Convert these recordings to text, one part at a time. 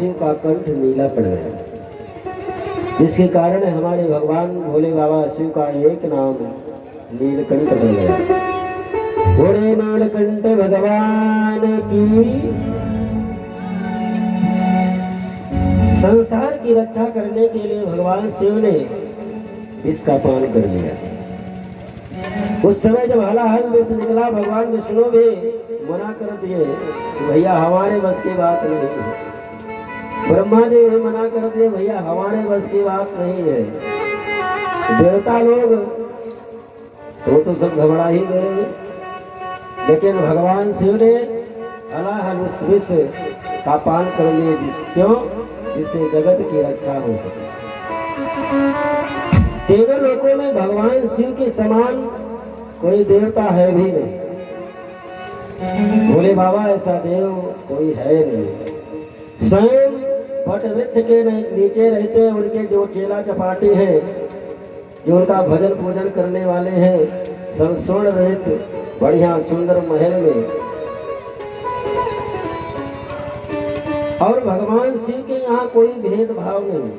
शिव का कंठ नीला पड़ गया, जिसके कारण हमारे भगवान भोले बाबा शिव का एक नाम नीलकंठ बन गया। भोले नीलकंठ भगवान की। संसार की रक्षा करने के लिए भगवान शिव ने इसका पान कर लिया। उस समय जब हलाहल विष निकला, भगवान विष्णु भी मना कर दिए कि भैया हमारे बस की बात नहीं है। ब्रह्मा जी भी मना कर दिए, भैया हमारे बस की बात नहीं है। देवता लोग तो सब घबरा ही गए, लेकिन भगवान शिव ने हलाहल उस विष का पान कर लिए। क्यों? जिससे जगत की रक्षा हो सके। तीनों लोकों में भगवान शिव के समान कोई देवता है भी नहीं। भोले बाबा ऐसा देव कोई है नहीं। स्वयं वट वृक्ष के नीचे रहते हैं, उनके जो चेला चपाटी हैं, जो उनका भजन पूजन करने वाले हैं, सब स्वर्ण रहित बढ़िया सुंदर महल में। और भगवान शिव के यहाँ कोई भेदभाव नहीं।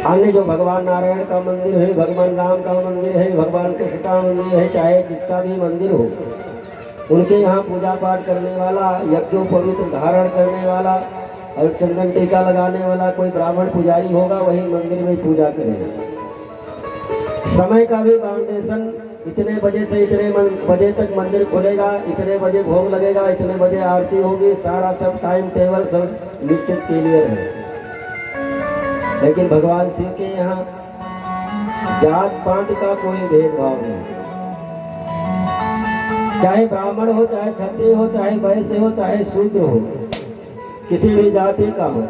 अन्य जो भगवान नारायण का मंदिर है, भगवान राम का मंदिर है, भगवान कृष्ण का मंदिर है, चाहे जिसका भी मंदिर हो, उनके यहाँ पूजा पाठ करने वाला, यज्ञोपवीत धारण करने वाला और चंदन टीका लगाने वाला कोई ब्राह्मण पुजारी होगा, वही मंदिर में पूजा करेगा। समय का भी फाउंडेशन, इतने बजे से इतने बजे तक मंदिर खुलेगा, इतने बजे भोग लगेगा, इतने बजे आरती होगी, सारा सब टाइम टेबल सब निश्चित क्लियर है। लेकिन भगवान शिव के यहाँ जात पात का कोई भेदभाव नहीं। चाहे ब्राह्मण हो, चाहे क्षत्रिय हो, चाहे वैश्य हो, चाहे शूद्र हो, किसी भी जाति का हो।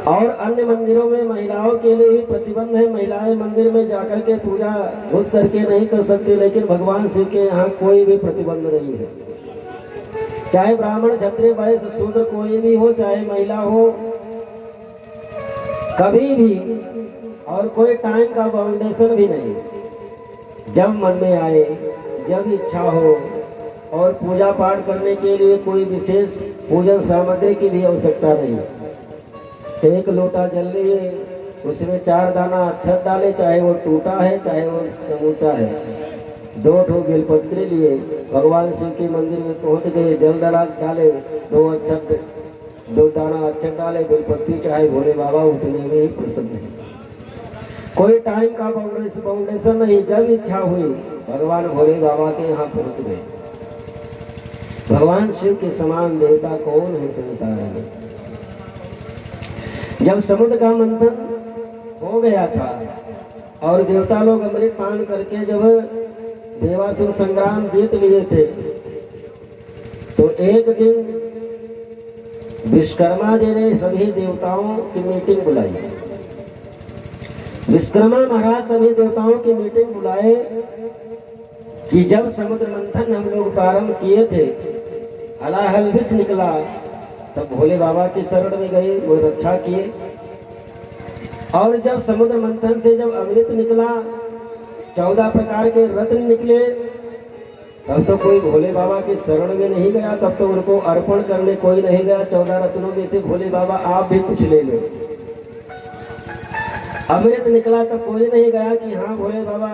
और अन्य मंदिरों में महिलाओं के लिए भी प्रतिबंध है, महिलाएं मंदिर में जाकर के पूजा घुस करके नहीं कर सकती, लेकिन भगवान शिव के यहाँ कोई भी प्रतिबंध नहीं है। चाहे ब्राह्मण क्षत्रिय वैश्य शूद्र कोई भी हो, चाहे महिला हो, कभी भी, और कोई टाइम का बाउंडेशन भी नहीं। जब मन में आए, जब इच्छा हो, और पूजा पाठ करने के लिए कोई विशेष पूजन सामग्री की भी आवश्यकता नहीं। एक लोटा जल लिए, उसमें 4 दाना अक्षत डाले, चाहे वो टूटा है चाहे वो समूचा है। 2 ठो बेलपत्री लिए, भगवान शिव के मंदिर में पहुंच गए, जल डाले, 2 अक्षत 2 दाना अक्षत डाले, बेलपत्री चाहे भोले बाबा उठने में ही प्रसन्न है। कोई टाइम का बाउंडेशन नहीं। जब इच्छा हुई भगवान भोले बाबा के यहाँ पहुंच गए। भगवान शिव के समान देवता कौन है संसार में? जब समुद्र का मंथन हो गया था और देवता लोग अमृत पान करके जब देवासुर संग्राम जीत लिए थे, तो एक दिन विश्वकर्मा जी ने सभी देवताओं की मीटिंग बुलाई। विश्वकर्मा महाराज सभी देवताओं की मीटिंग बुलाए कि जब समुद्र मंथन हम लोग प्रारंभ किए थे, हलाहल विष निकला, तब भोले बाबा की शरण में गए, वो रक्षा किए। और जब समुद्र मंथन से जब अमृत निकला, 14 प्रकार के रत्न निकले, तब तो कोई भोले बाबा की शरण में नहीं गया, तब तो उनको अर्पण करने कोई नहीं गया। 14 रत्नों में से भोले बाबा आप भी कुछ ले लो। अमृत निकला तो कोई नहीं गया कि हाँ भोले बाबा,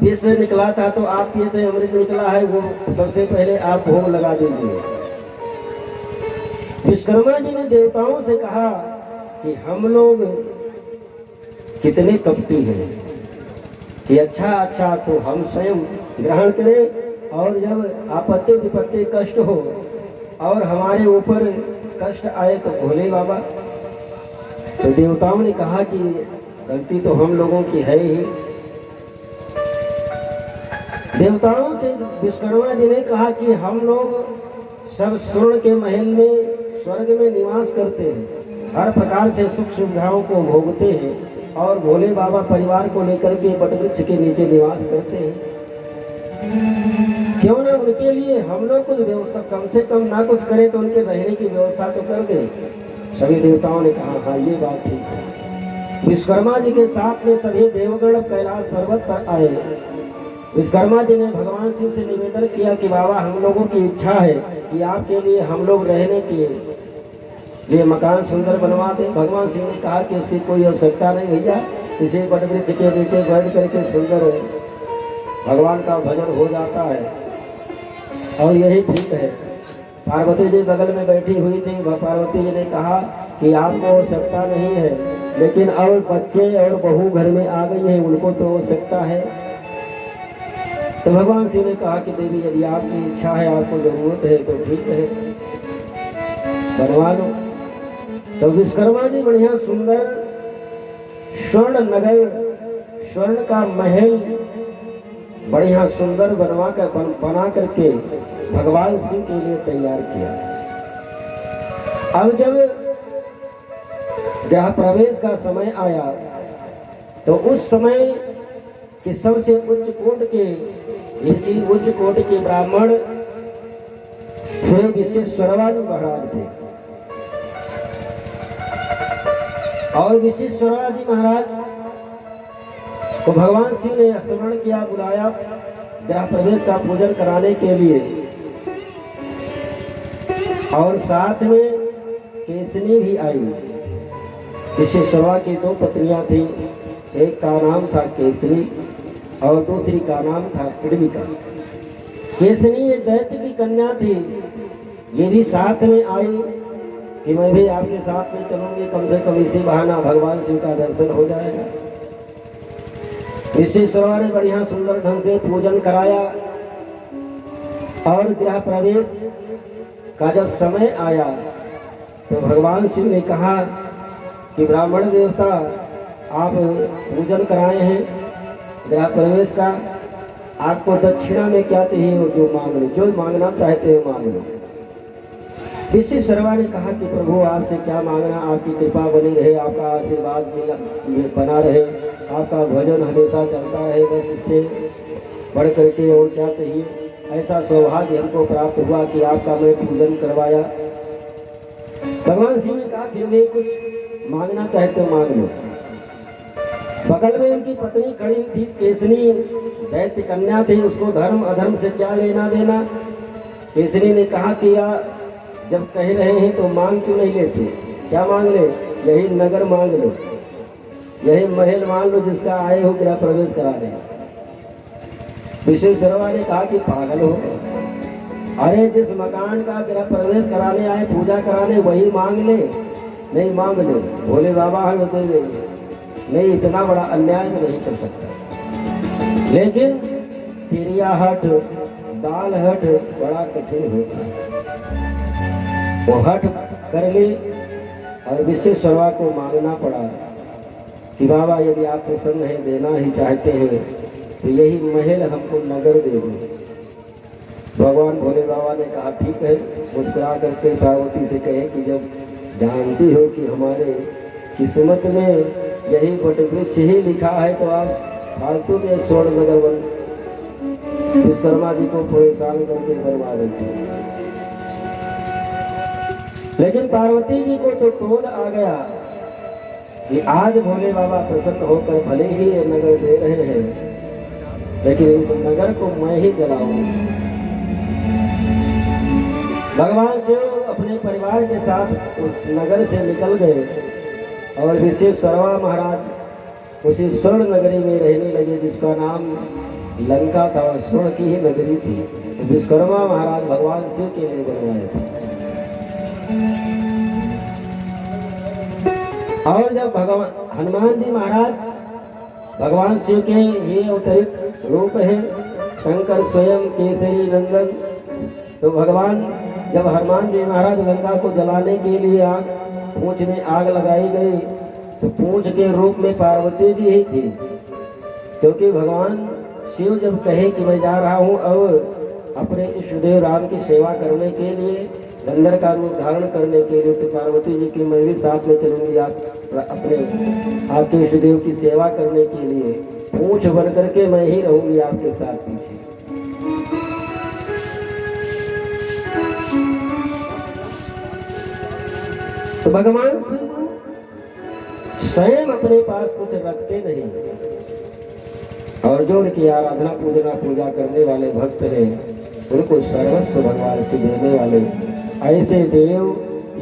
विष निकला था तो आप पिए थे, अमृत निकला है, वो सबसे पहले आप भोग लगा दीजिए। विश्वकर्मा जी ने देवताओं से कहा कि हम लोग कितने कपटी हैं कि अच्छा तो हम स्वयं ग्रहण करें, और जब आपत्ति विपत्ति कष्ट हो और हमारे ऊपर कष्ट आए तो भोले बाबा। तो देवताओं ने कहा कि गलती तो हम लोगों की है ही। देवताओं से विश्वकर्मा जी ने कहा कि हम लोग सब स्वर्ण के महल में स्वर्ग में निवास करते हैं, हर प्रकार से सुख सुविधाओं को भोगते हैं, और भोले बाबा परिवार को लेकर के वटवृक्ष के नीचे निवास करते हैं। क्यों ना उनके लिए हम लोग कुछ व्यवस्था, कम से कम ना कुछ करें तो उनके रहने की व्यवस्था तो कर दें। सभी देवताओं ने कहा हाँ ये बात ठीक है। विश्वकर्मा जी के साथ में सभी देवगण कैलाश पर्वत पर आए। विश्वकर्मा जी ने भगवान शिव से निवेदन किया कि बाबा हम लोगों की इच्छा है कि आपके लिए हम लोग रहने के ये मकान सुंदर बनवा दे। भगवान शिव ने कहा कि उसकी कोई आवश्यकता नहीं भैया, इसी वट वृक्ष के नीचे बैठ करके सुंदर भगवान का भजन हो जाता है और यही ठीक है। पार्वती जी बगल में बैठी हुई थी। पार्वती जी ने कहा कि आपको आवश्यकता नहीं है, लेकिन और बच्चे और बहू घर में आ गई हैं, उनको तो आवश्यकता है। तो भगवान शिव ने कहा कि देवी यदि आपकी इच्छा है, आपको जरूरत है तो ठीक है, बनवा लो। तो विश्वकर्मा जी बढ़िया सुंदर स्वर्ण नगर, स्वर्ण का महल बढ़िया सुंदर बना करके भगवान शिव के लिए तैयार किया। अब जब गृह प्रवेश का समय आया तो उस समय के सबसे उच्च कोट के ऋषि, उच्च कोट के ब्राह्मण श्री विश्वेश्वरवादी महाराज थे। और विश्वेश्वरवादी महाराज को भगवान शिव ने स्मरण किया, बुलाया गृह प्रवेश का पूजन कराने के लिए। और साथ में केसनी भी आई। विश्वेश्वरवा की दो पत्नियां थी, एक का नाम था केसनी और दूसरी का नाम था इडविका। केसनी एक दैत्य की कन्या थी, ये भी साथ में आई कि मैं भी आपके साथ में चलूंगी, कम से कम इसी बहाना भगवान शिव का दर्शन हो जाएगा। विश्वेश्वरवा ने बढ़िया सुंदर ढंग से पूजन कराया और गृह प्रवेश का जब समय आया तो भगवान शिव ने कहा कि ब्राह्मण देवता आप पूजन कराए हैं गृह प्रवेश का, आपको दक्षिणा में क्या चाहिए वो जो मांग लो, जो मांगना चाहते हो मांग लो। विश्वेश्वरवा ने कहा कि प्रभु आपसे क्या मांगना, आपकी कृपा बनी रहे, आपका आशीर्वाद बना रहे, आपका भजन हमेशा चलता रहे, बस इससे बढ़ करके और क्या चाहिए। ऐसा सौभाग्य हमको प्राप्त हुआ कि आपका मैं पूजन करवाया। भगवान शिव ने कहा फिर भी कुछ मांगना चाहते हो मांग लो। बगल में उनकी पत्नी खड़ी थी केसनी, दैत्य कन्या थी, उसको धर्म अधर्म से क्या लेना देना। केसनी ने कहा कि जब कह रहे हैं तो मांग क्यों नहीं लेते, क्या मांग ले, यही नगर मांग लो, यही महल मांग लो जिसका आए हो गृह प्रवेश करा रहे। विश्वेश्वरवा ने कहा कि पागल हो, अरे जिस मकान का गृह प्रवेश कराने आए, पूजा कराने, वही मांग ले। नहीं मांग लो, भोले बाबा हमें दे देंगे। नहीं, इतना बड़ा अन्याय में नहीं कर सकता। लेकिन तिरिया हट, दाल हट बड़ा कठिन होता है। वो हट कर ली और विश्वेश्वरवा को मांगना पड़ा कि बाबा यदि आप प्रसन्न हैं, देना ही चाहते हैं तो यही महल हमको नगर दे दो। भगवान भोले बाबा ने कहा ठीक है। मुस्कुरा करके पार्वती से कहे कि जब जानती हो कि हमारे किस्मत में यही वटवृक्ष ही लिखा है तो आप फालतू में स्वर्ण नगर बन विश्वकर्मा जी को परेशान करके बनवा देते। लेकिन पार्वती जी को तो क्रोध आ गया कि आज भोले बाबा प्रसन्न होकर भले ही ये नगर दे रहे हैं, लेकिन इस नगर को मैं ही जलाऊंगी। भगवान शिव अपने परिवार के साथ उस नगर से निकल गए और विश्वेश्वरवा महाराज उसी स्वर्ण नगरी में रहने लगे जिसका नाम लंका था, स्वर्ण की ही नगरी थी। विश्वकर्मा महाराज भगवान शिव के लिए बनवाए थे। और जब भगवान हनुमान जी महाराज भगवान शिव के ये अवतरित रूप है, शंकर स्वयं केसरी नंदन, तो भगवान जब हनुमान जी महाराज लंका को जलाने के लिए पूंछ में आग लगाई गई तो पूंछ के रूप में पार्वती जी ही थी, क्योंकि भगवान शिव जब कहे कि मैं जा रहा हूँ अब अपने इष्टदेव राम की सेवा करने के लिए, गंधर का रूप धारण करने के लिए, तो पार्वती जी की मैं भी साथ में चलूंगी आप अपने आपके इष्टदेव की सेवा करने के लिए, पूंछ बन करके मैं ही रहूंगी आपके साथ पीछे। तो भगवान स्वयं अपने पास कुछ रखते नहीं, और जो उनकी आराधना पूजा करने वाले भक्त हैं उनको सर्वस्व भगवान से देने वाले ऐसे देव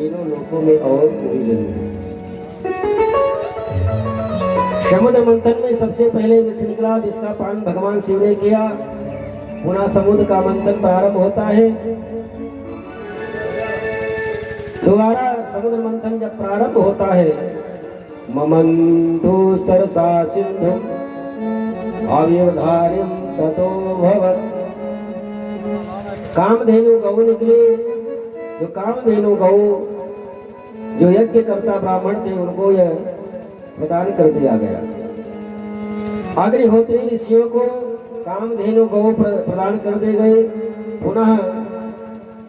तीनों लोकों में और कोई नहीं है। समुद्र मंथन में सबसे पहले विष निकला, जिसका पान भगवान शिव ने किया। पुनः समुद्र का मंथन प्रारंभ होता है। दोबारा समुद्र मंथन जब प्रारंभ होता है, ममंतु तरसा सिंधु आविर्धार्यं ततो भवत्। कामधेनु गौ निकले। जो कामधेनु गौ जो यज्ञ करता ब्राह्मण थे, उनको यह प्रदान कर दिया गया। अग्निहोत्री ऋषियों को कामधेनु गौ प्रदान कर दी गई। पुनः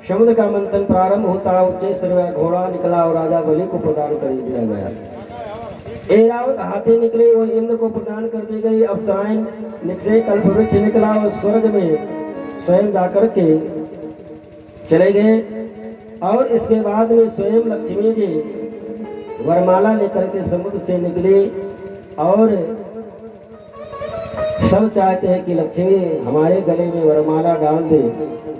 समुद्र का मंथन प्रारंभ होता, उच्चेश्वर घोड़ा निकला और राजा बलि को प्रदान कर दिया गया। ऐरावत हाथी निकले, वो इंद्र को प्रदान कर दी गई। अप्सराएं निकले, कल्पवृक्ष निकला और स्वर्ग में स्वयं जाकर के चले गए। और इसके बाद में स्वयं लक्ष्मी जी वरमाला लेकर के समुद्र से निकली। और सब चाहते हैं कि लक्ष्मी हमारे गले में वरमाला डाल दे,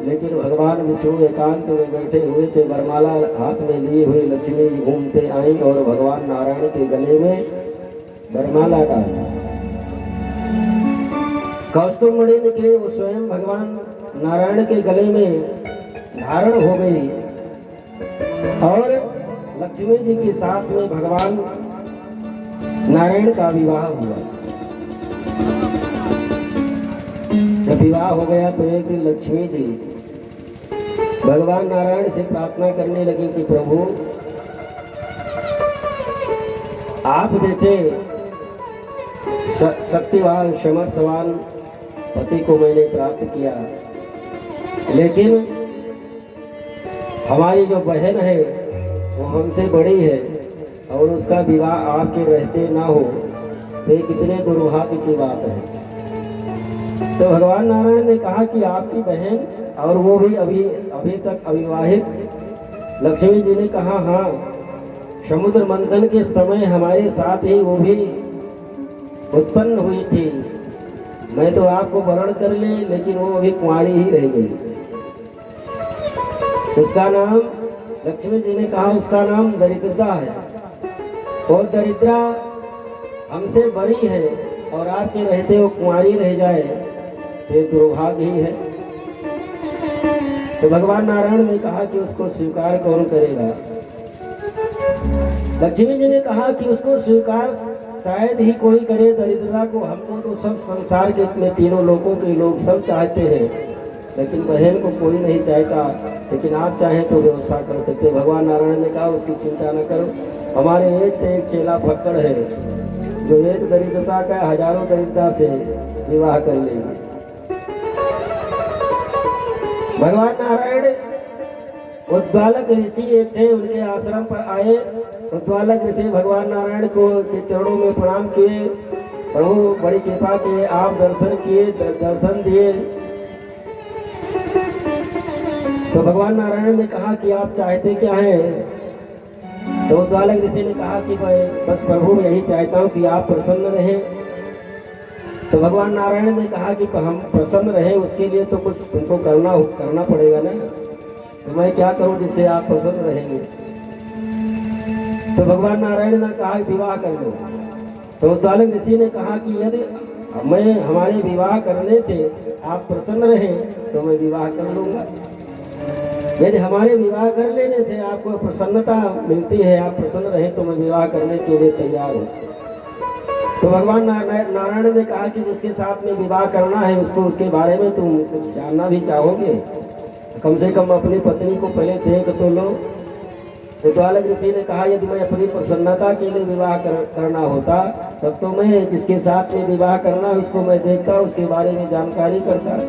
लेकिन भगवान विष्णु एकांत में बैठे हुए थे। वरमाला हाथ में लिए हुए लक्ष्मी जी घूमते आई और भगवान नारायण के गले में वरमाला डाल। कौस्तुभ मणि निकले, वो स्वयं भगवान नारायण के गले में धारण हो गई। और लक्ष्मी जी के साथ में भगवान नारायण का विवाह हुआ। जब विवाह हो गया तो एक दिन लक्ष्मी जी भगवान नारायण से प्रार्थना करने लगी कि प्रभु, आप जैसे शक्तिवान समर्थवान पति को मैंने प्राप्त किया, लेकिन हमारी जो बहन है वो हमसे बड़ी है और उसका विवाह आपके रहते ना हो तो ये कितने दुर्भाग्य की बात है। तो भगवान नारायण ने कहा कि आपकी बहन, और वो भी अभी तक अविवाहित। लक्ष्मी जी ने कहा हाँ, समुद्र मंथन के समय हमारे साथ ही वो भी उत्पन्न हुई थी। मैं तो आपको वरण कर ले, लेकिन वो अभी कुंवारी ही रह गई। उसका नाम, लक्ष्मी जी ने कहा उसका नाम दरिद्रता है। और दरिद्रा हमसे बड़ी है और आपके रहते वो कुंवारी रह जाए तो दुर्भाग्य ही है। तो भगवान नारायण ने कहा कि उसको स्वीकार कौन करेगा। लक्ष्मी जी ने कहा कि उसको स्वीकार शायद ही कोई करे, दरिद्रता को। हमको तो सब संसार के इतने तीनों लोगों के लोग सब चाहते हैं, लेकिन बहन को कोई नहीं चाहता। लेकिन आप चाहें तो व्यवस्था कर सकते। भगवान नारायण ने कहा उसकी चिंता न करो, हमारे एक से एक चेला फक्कड़ है जो एक दरिद्रता का हजारों दरिद्रता से विवाह कर लेंगे। भगवान नारायण उद्वालक ऋषि एक थे, उनके आश्रम पर आए। उद्वालक ऋषि भगवान नारायण को के चरणों में प्रणाम किए। प्रभु बड़ी कृपा किए, आप दर्शन किए, दर्शन दिए। तो भगवान नारायण ने कहा कि आप चाहते क्या हैं। तो उद्वालक ऋषि ने कहा कि मैं बस प्रभु मैं यही चाहता हूँ कि आप प्रसन्न रहें। तो भगवान नारायण ने कहा कि हम प्रसन्न रहें, उसके लिए तो कुछ तुमको करना पड़ेगा ना। तो मैं क्या करूं जिससे आप प्रसन्न रहेंगे। तो भगवान नारायण ने कहा विवाह कर लो। तो उद्वालक ऋषि ने कहा कि यदि हमारे विवाह करने से आप प्रसन्न रहें तो मैं विवाह कर लूंगा। यदि हमारे विवाह कर लेने से आपको प्रसन्नता मिलती है, आप प्रसन्न रहें, तो मैं विवाह करने के लिए तैयार हूँ। तो भगवान नारायण ने कहा कि जिसके साथ में विवाह करना है उसको, उसके बारे में तुम कुछ जानना भी चाहोगे, कम से कम अपनी पत्नी को पहले देख तो लो। उद्वालक ऋषि ने कहा यदि मैं अपनी प्रसन्नता के लिए विवाह करना होता तब तो मैं जिसके साथ में विवाह करना है उसको मैं देखता, उसके बारे में जानकारी करता।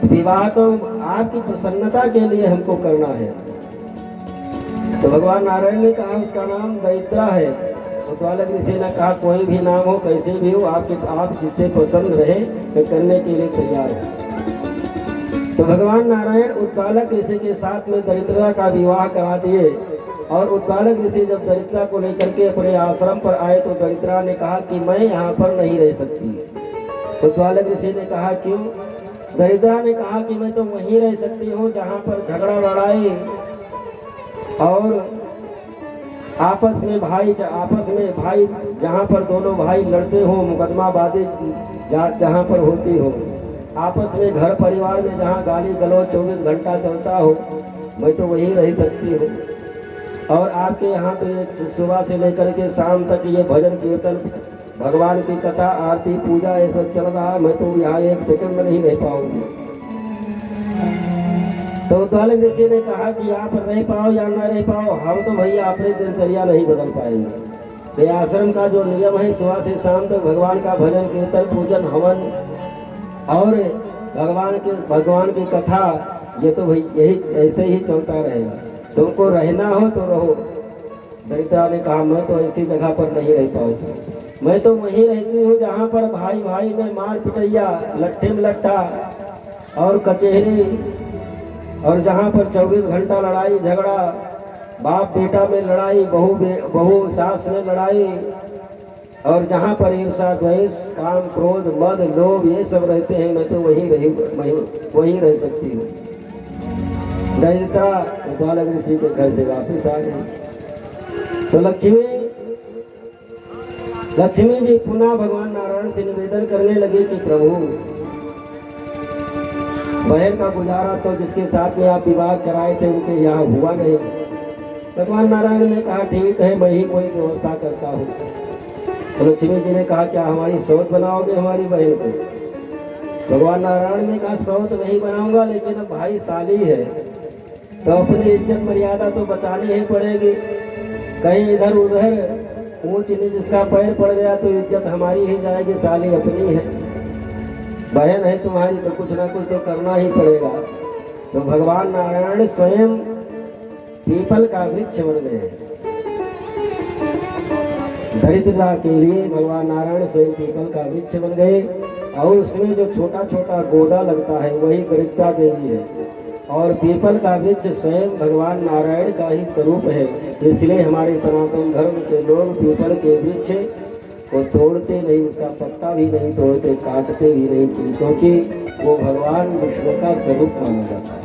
विवाह तो आपकी प्रसन्नता के लिए हमको करना है। तो भगवान नारायण ने कहा उसका नाम दरिद्रा है। उद्वालक ऋषि ने कहा कोई भी नाम हो, कैसे भी हो, आप जिससे पसंद रहे मैं करने के लिए तैयार हूँ। तो भगवान नारायण उद्वालक ऋषि के साथ में दरिद्रा का विवाह करा दिए। और उद्वालक ऋषि जब दरिद्रा को लेकर के अपने आश्रम पर आए तो दरिद्रा ने कहा कि मैं यहाँ पर नहीं रह सकती। उद्वालक ऋषि ने कहा क्यों। दरिद्रा ने कहा कि मैं तो वहीं रह सकती हूँ जहाँ पर झगड़ा लड़ाई और आपस में भाई जहाँ पर दोनों भाई लड़ते हो, मुकदमाबाजी जहाँ पर होती हो, आपस में घर परिवार में जहाँ गाली गलौज 24 घंटा चलता हो, मैं तो वहीं रह सकती हूँ। और आपके यहाँ तो ये सुबह से लेकर के शाम तक ये भजन कीर्तन, भगवान की कथा, आरती, पूजा ये सब चल रहा है, मैं तो यहाँ एक सेकंड में नहीं रह पाऊंगी। तो उद्दालक ऋषि ने कहा कि आप रह पाओ या न रह पाओ, हम तो भैया अपने दिनचर्या नहीं बदल पाएंगे। ये आश्रम का जो नियम है, सुबह से शाम तक भगवान का भजन कीर्तन, पूजन, हवन और भगवान की कथा, ये तो भाई यही ऐसे ही चलता रहेगा। तुमको रहना हो तो रहो। दरिद्रा ने कहा मैं तो ऐसी जगह पर नहीं रह पाऊंगी, मैं तो वहीं रहती हूँ जहाँ पर भाई भाई में मार पिटैया, लट्ठे में लट्ठा और कचहरी, और जहाँ पर 24 घंटा लड़ाई झगड़ा, बाप बेटा में लड़ाई, बहू सास में लड़ाई, और जहाँ पर ईर्षा, द्वेष, काम, क्रोध, मद, लोभ ये सब रहते हैं, मैं तो वहीं रह सकती हूँ। दरिद्रता उद्दालक ऋषि के घर से वापिस आ गई। तो लक्ष्मी जी पुनः भगवान नारायण से निवेदन करने लगे कि प्रभु, बहन का गुजारा तो जिसके साथ में आप विवाह कराए थे उनके यहाँ हुआ नहीं। भगवान नारायण ने कहा ठीक है, मैं ही कोई व्यवस्था करता हूँ। तो लक्ष्मी जी ने कहा क्या हमारी सौत बनाओगे हमारी बहन को? भगवान नारायण ने कहा सौत नहीं बनाऊंगा, लेकिन अब भाई साली है तो अपनी इज्जत मर्यादा तो बचानी ही पड़ेगी। कहीं इधर उधर ऊंच नीच जिसका पैर पड़ गया तो इज्जत हमारी ही जाएगी, साली अपनी है, बहन है तुम्हारी, तो कुछ ना कुछ तो करना ही पड़ेगा। तो भगवान नारायण स्वयं पीपल का वृक्ष बन गए। दरिद्रता के लिए भगवान नारायण स्वयं पीपल का वृक्ष बन गए, और उसमें जो छोटा छोटा गोदा लगता है वही दरिद्रता देवी है, और पीपल का वृक्ष स्वयं भगवान नारायण का ही स्वरूप है। इसलिए हमारे सनातन धर्म के लोग पीपल के वृक्ष को तोड़ते नहीं, उसका पत्ता भी नहीं तोड़ते, काटते भी नहीं, क्योंकि वो भगवान विष्णु का स्वरूप माना जाता है।